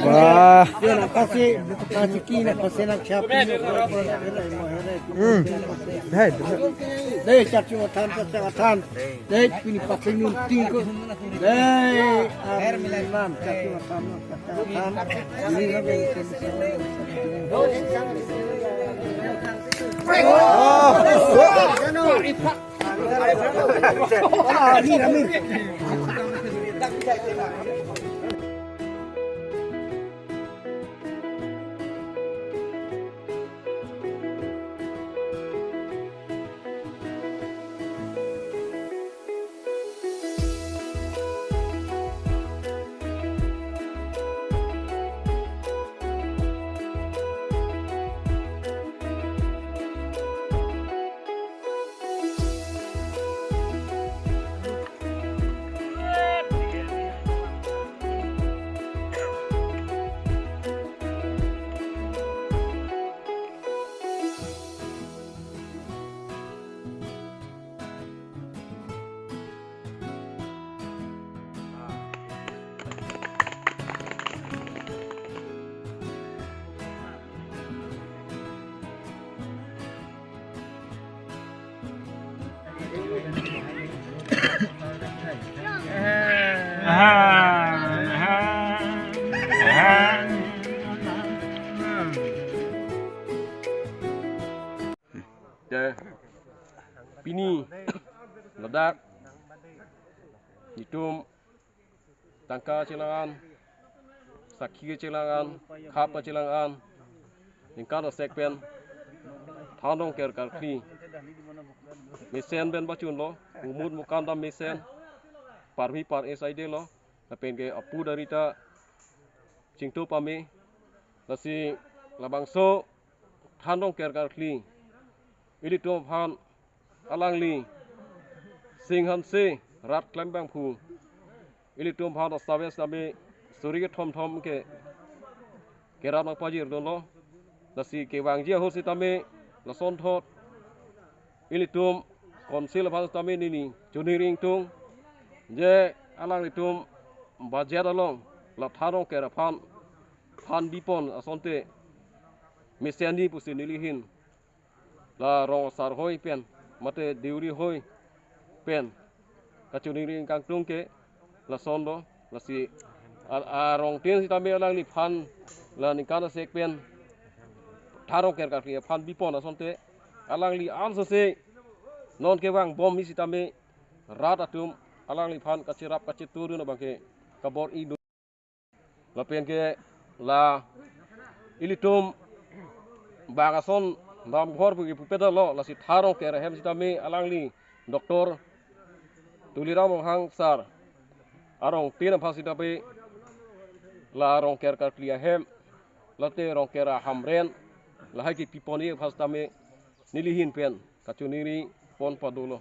Wah. Kasi kina kasi nagsiapa. Hai. Deh cacu atan cacu atan. Deh pini pakai nunting ko. Deh air milan cacu atan cacu atan. Ini lagi. Amir Amir. Pini ledak hitung tangka cilangan sakhi cilangan khapa cilangan ningkar sekpen thanong ker karkhi mesen ben bachun lo umud mukanda mesen parmi par SID lo napen ke apu darita cingtu pami lasi labangso thanong ker karkhi ili to phan alangli singhan se rat klembang phu ili tum phan sabe sabe suri thom thom ke kerat nak pajir dono lasi ke wang jia ho sitame lason thot ili tum konsil phan tame nini juni ring tung je alang tum bajet along la tharong ke phan bipon asonte mesiani pusinili hin la rong sar hoi pen mate diuri hoi pen kacuni ring kang tung ke la sondo la si rong tin si tambe lang ni phan la ni kana sek pen tharong ker ka ki phan bipon asonte alang li an se non ke wang bom mi si tambe rat atum alang li phan kachirap kachitur no bangke kabor i la pen ke la ilitum bagason nam ghor pugi pupeda lo la si tharong ke hem sitame alangli doktor tuliram hang sar arong tin phasi tabe la rong ker kar klia hem late rong kera hamren la haki piponi phastame nilihin pen kachuniri pon padulo